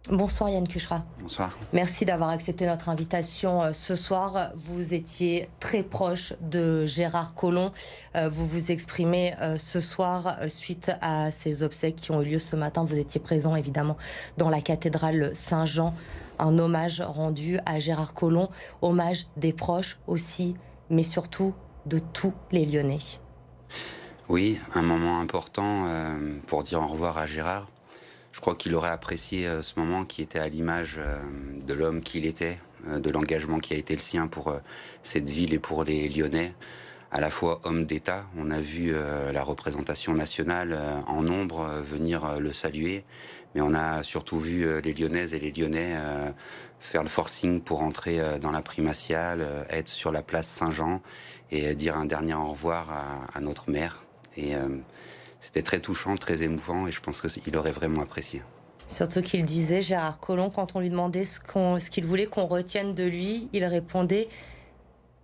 Bonsoir Yann Cucherat. Bonsoir. Merci d'avoir accepté notre invitation ce soir. Vous étiez très proche de Gérard Collomb. Vous vous exprimez ce soir suite à ces obsèques qui ont eu lieu ce matin. Vous étiez présent évidemment dans la cathédrale Saint-Jean. Un hommage rendu à Gérard Collomb. Hommage des proches aussi, mais surtout de tous les Lyonnais. Oui, un moment important pour dire au revoir à Gérard. Je crois qu'il aurait apprécié ce moment qui était à l'image de l'homme qu'il était, de l'engagement qui a été le sien pour cette ville et pour les Lyonnais. À la fois homme d'État, on a vu la représentation nationale en nombre venir le saluer, mais on a surtout vu les Lyonnaises et les Lyonnais faire le forcing pour entrer dans la primatiale, être sur la place Saint-Jean et dire un dernier au revoir à notre maire. Et c'était très touchant, très émouvant, et je pense qu'il aurait vraiment apprécié. Surtout qu'il disait, Gérard Collomb, quand on lui demandait ce qu'il voulait qu'on retienne de lui, il répondait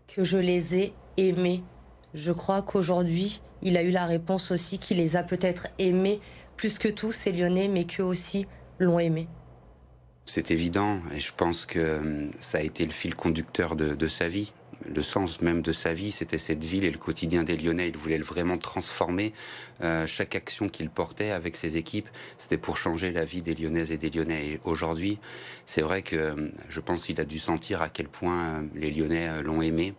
que je les ai aimés. Je crois qu'aujourd'hui, il a eu la réponse aussi qu'il les a peut-être aimés plus que tous, ces Lyonnais, mais qu'eux aussi l'ont aimé. C'est évident, et je pense que ça a été le fil conducteur de sa vie. Le sens même de sa vie, c'était cette ville et le quotidien des Lyonnais. Il voulait vraiment transformer chaque action qu'il portait avec ses équipes. C'était pour changer la vie des Lyonnaises et des Lyonnais. Et aujourd'hui, c'est vrai que je pense qu'il a dû sentir à quel point les Lyonnais l'ont aimé.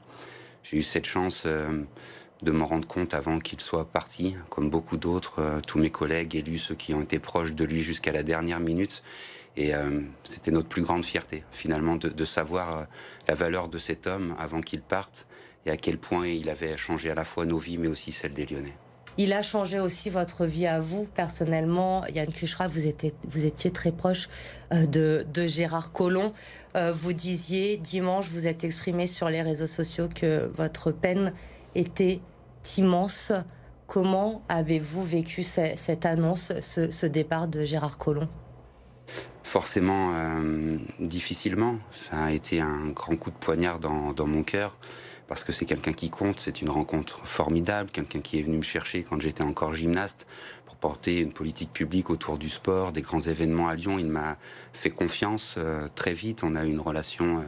J'ai eu cette chance de m'en rendre compte avant qu'il soit parti, comme beaucoup d'autres, tous mes collègues élus, ceux qui ont été proches de lui jusqu'à la dernière minute. Et c'était notre plus grande fierté, finalement, de savoir la valeur de cet homme avant qu'il parte et à quel point il avait changé à la fois nos vies, mais aussi celle des Lyonnais. Il a changé aussi votre vie à vous, personnellement. Yann Cucherat, vous étiez très proche de Gérard Collomb. Vous disiez, dimanche, vous êtes exprimé sur les réseaux sociaux que votre peine était immense. Comment avez-vous vécu cette annonce, ce départ de Gérard Collomb ? Forcément, difficilement. Ça a été un grand coup de poignard dans mon cœur, parce que c'est quelqu'un qui compte, c'est une rencontre formidable, quelqu'un qui est venu me chercher quand j'étais encore gymnaste, pour porter une politique publique autour du sport, des grands événements à Lyon. Il m'a fait confiance très vite, on a eu une relation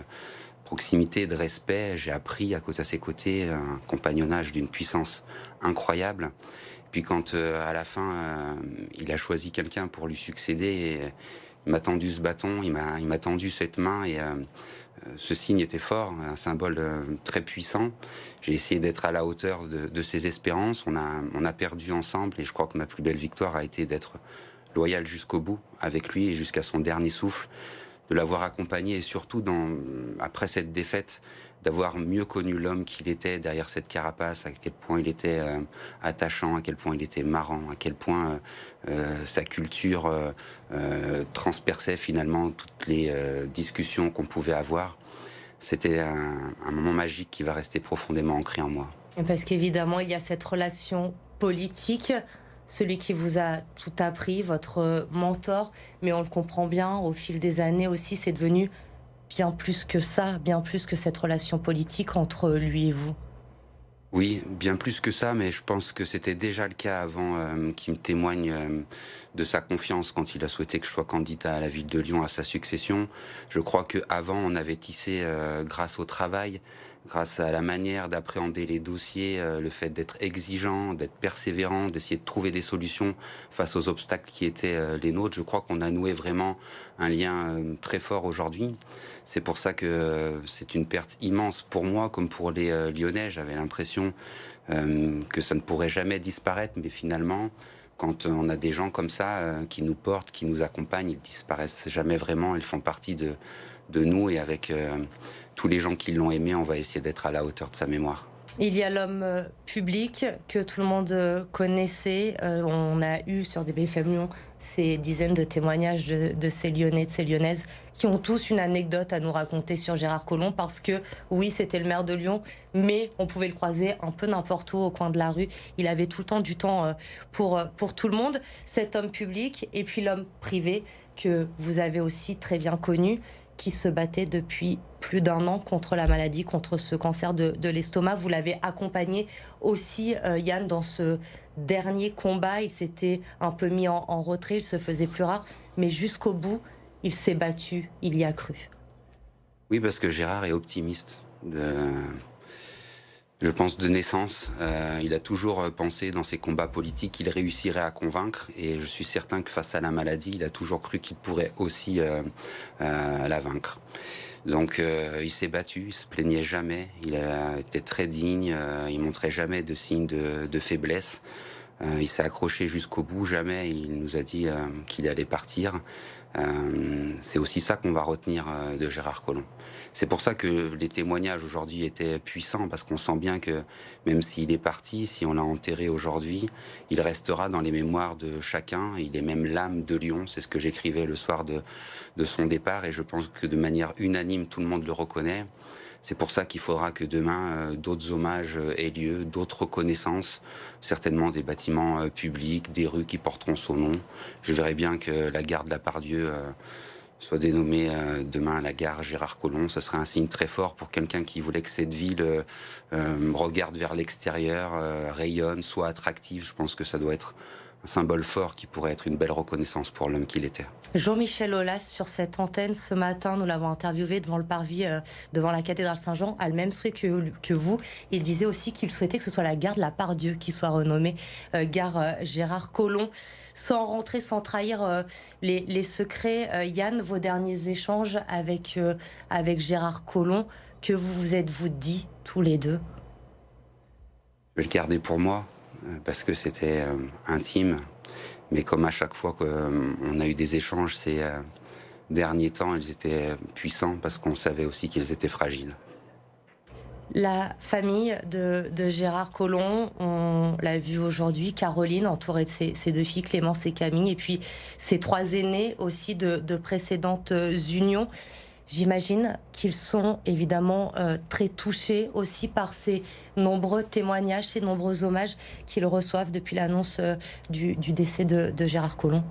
proximité, de respect. J'ai appris à ses côtés un compagnonnage d'une puissance incroyable. Puis quand à la fin, il a choisi quelqu'un pour lui succéder, il m'a tendu ce bâton, il m'a tendu cette main, et ce signe était fort, un symbole très puissant. J'ai essayé d'être à la hauteur de ses espérances. On a perdu ensemble, et je crois que ma plus belle victoire a été d'être loyal jusqu'au bout avec lui et jusqu'à son dernier souffle, de l'avoir accompagné, et surtout après cette défaite, d'avoir mieux connu l'homme qu'il était derrière cette carapace, à quel point il était attachant, à quel point il était marrant, à quel point sa culture transperçait finalement toutes les discussions qu'on pouvait avoir. C'était un moment magique qui va rester profondément ancré en moi. Parce qu'évidemment, il y a cette relation politique, celui qui vous a tout appris, votre mentor, mais on le comprend bien, au fil des années aussi, c'est devenu bien plus que ça, bien plus que cette relation politique entre lui et vous. Oui, bien plus que ça, mais je pense que c'était déjà le cas avant qu'il me témoigne de sa confiance quand il a souhaité que je sois candidat à la ville de Lyon à sa succession. Je crois qu'avant, on avait tissé, grâce au travail, grâce à la manière d'appréhender les dossiers, le fait d'être exigeant, d'être persévérant, d'essayer de trouver des solutions face aux obstacles qui étaient les nôtres. Je crois qu'on a noué vraiment un lien très fort aujourd'hui. C'est pour ça que c'est une perte immense pour moi, comme pour les Lyonnais. J'avais l'impression que ça ne pourrait jamais disparaître, mais finalement, quand on a des gens comme ça qui nous portent, qui nous accompagnent, ils disparaissent jamais vraiment. Ils font partie de nous, et avec tous les gens qui l'ont aimé, on va essayer d'être à la hauteur de sa mémoire. Il y a l'homme public que tout le monde connaissait. On a eu sur des BFM Lyon ces dizaines de témoignages de ces Lyonnais, de ces Lyonnaises, qui ont tous une anecdote à nous raconter sur Gérard Collomb, parce que oui, c'était le maire de Lyon, mais on pouvait le croiser un peu n'importe où au coin de la rue. Il avait tout le temps du temps pour tout le monde. Cet homme public et puis l'homme privé que vous avez aussi très bien connu, qui se battait depuis plus d'1 an contre la maladie, contre ce cancer de l'estomac. Vous l'avez accompagné aussi, Yann, dans ce dernier combat. Il s'était un peu mis en retrait, il se faisait plus rare, mais jusqu'au bout, il s'est battu, il y a cru. Oui, parce que Gérard est optimiste. Je pense de naissance. Il a toujours pensé dans ses combats politiques qu'il réussirait à convaincre. Et je suis certain que face à la maladie, il a toujours cru qu'il pourrait aussi la vaincre. Donc il s'est battu, il se plaignait jamais. Il a été très digne, il montrait jamais de signes de faiblesse. Il s'est accroché jusqu'au bout, jamais il nous a dit qu'il allait partir. C'est aussi ça qu'on va retenir de Gérard Collomb. C'est pour ça que les témoignages aujourd'hui étaient puissants, parce qu'on sent bien que même s'il est parti, si on l'a enterré aujourd'hui, il restera dans les mémoires de chacun. Il est même l'âme de Lyon, c'est ce que j'écrivais le soir de son départ, et je pense que de manière unanime, tout le monde le reconnaît. C'est pour ça qu'il faudra que demain, d'autres hommages aient lieu, d'autres reconnaissances, certainement des bâtiments publics, des rues qui porteront son nom. Je verrais bien que la gare de la Part-Dieu soit dénommée demain la gare Gérard Collomb. Ce serait un signe très fort pour quelqu'un qui voulait que cette ville regarde vers l'extérieur, rayonne, soit attractive. Je pense que ça doit être un symbole fort qui pourrait être une belle reconnaissance pour l'homme qu'il était. Jean-Michel Aulas, sur cette antenne, ce matin, nous l'avons interviewé devant le parvis, devant la cathédrale Saint-Jean, a le même souhait que vous. Il disait aussi qu'il souhaitait que ce soit la gare de la Part-Dieu qui soit renommée gare Gérard Collomb. Sans rentrer, sans trahir les secrets, Yann, vos derniers échanges avec Gérard Collomb, que vous vous êtes-vous dit tous les deux? Je vais le garder pour moi, parce que c'était intime. Mais comme à chaque fois qu'on a eu des échanges ces derniers temps, ils étaient puissants parce qu'on savait aussi qu'ils étaient fragiles. La famille de Gérard Collomb, on l'a vu aujourd'hui, Caroline, entourée de ses deux filles, Clémence et Camille, et puis ses trois aînés aussi de précédentes unions. J'imagine qu'ils sont évidemment très touchés aussi par ces nombreux témoignages, ces nombreux hommages qu'ils reçoivent depuis l'annonce du décès de Gérard Collomb.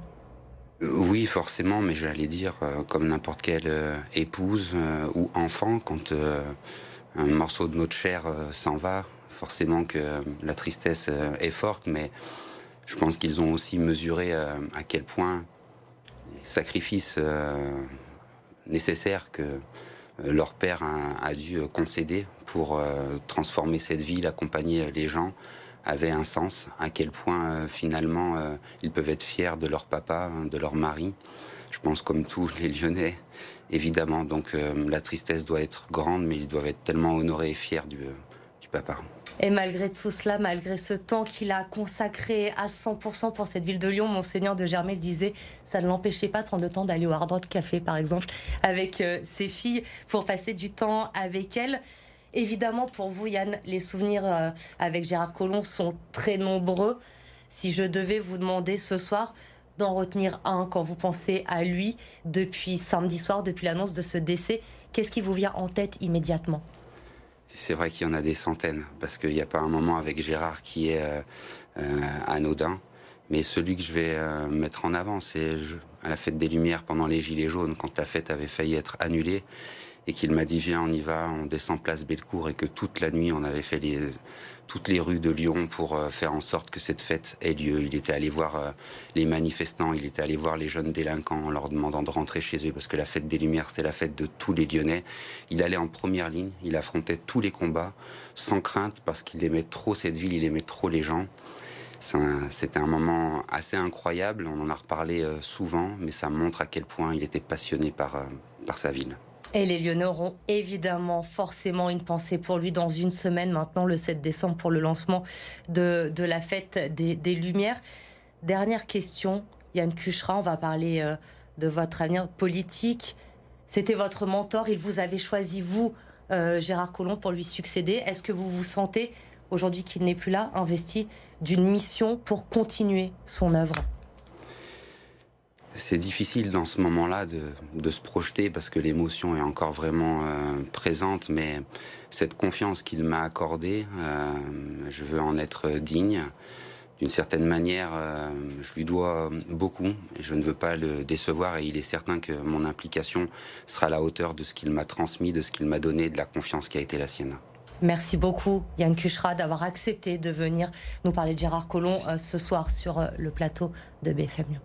Oui, forcément, mais j'allais dire, comme n'importe quelle épouse ou enfant, quand un morceau de notre chair s'en va, forcément que la tristesse est forte, mais je pense qu'ils ont aussi mesuré à quel point les sacrifices nécessaire que leur père a dû concéder pour transformer cette ville, accompagner les gens, avait un sens. À quel point finalement ils peuvent être fiers de leur papa, de leur mari. Je pense comme tous les Lyonnais, évidemment. Donc la tristesse doit être grande, mais ils doivent être tellement honorés et fiers du papa. Et malgré tout cela, malgré ce temps qu'il a consacré à 100% pour cette ville de Lyon, Monseigneur de Germay disait ça ne l'empêchait pas de prendre le temps d'aller au Hard Rock Café, par exemple, avec ses filles, pour passer du temps avec elles. Évidemment, pour vous, Yann, les souvenirs avec Gérard Collomb sont très nombreux. Si je devais vous demander ce soir d'en retenir un quand vous pensez à lui depuis samedi soir, depuis l'annonce de ce décès, qu'est-ce qui vous vient en tête immédiatement ? C'est vrai qu'il y en a des centaines, parce qu'il n'y a pas un moment avec Gérard qui est anodin. Mais celui que je vais mettre en avant, c'est à la fête des Lumières pendant les Gilets jaunes, quand la fête avait failli être annulée, et qu'il m'a dit viens, on y va, on descend place Bellecour, et que toute la nuit on avait fait toutes les rues de Lyon pour faire en sorte que cette fête ait lieu. Il était allé voir les manifestants, il était allé voir les jeunes délinquants en leur demandant de rentrer chez eux, parce que la fête des Lumières, c'était la fête de tous les Lyonnais. Il allait en première ligne, il affrontait tous les combats, sans crainte, parce qu'il aimait trop cette ville, il aimait trop les gens. C'était un moment assez incroyable, on en a reparlé souvent, mais ça montre à quel point il était passionné par sa ville. Et les Lyonnais auront évidemment forcément une pensée pour lui dans une semaine maintenant, le 7 décembre, pour le lancement de la fête des Lumières. Dernière question, Yann Cucherat, on va parler de votre avenir politique. C'était votre mentor, il vous avait choisi, vous, Gérard Collomb, pour lui succéder. Est-ce que vous vous sentez, aujourd'hui qu'il n'est plus là, investi d'une mission pour continuer son œuvre ? C'est difficile dans ce moment-là de se projeter parce que l'émotion est encore vraiment présente, mais cette confiance qu'il m'a accordée, je veux en être digne. D'une certaine manière, je lui dois beaucoup et je ne veux pas le décevoir, et il est certain que mon implication sera à la hauteur de ce qu'il m'a transmis, de ce qu'il m'a donné, de la confiance qui a été la sienne. Merci beaucoup, Yann Cucherat, d'avoir accepté de venir nous parler de Gérard Collomb ce soir sur le plateau de BFM Lyon.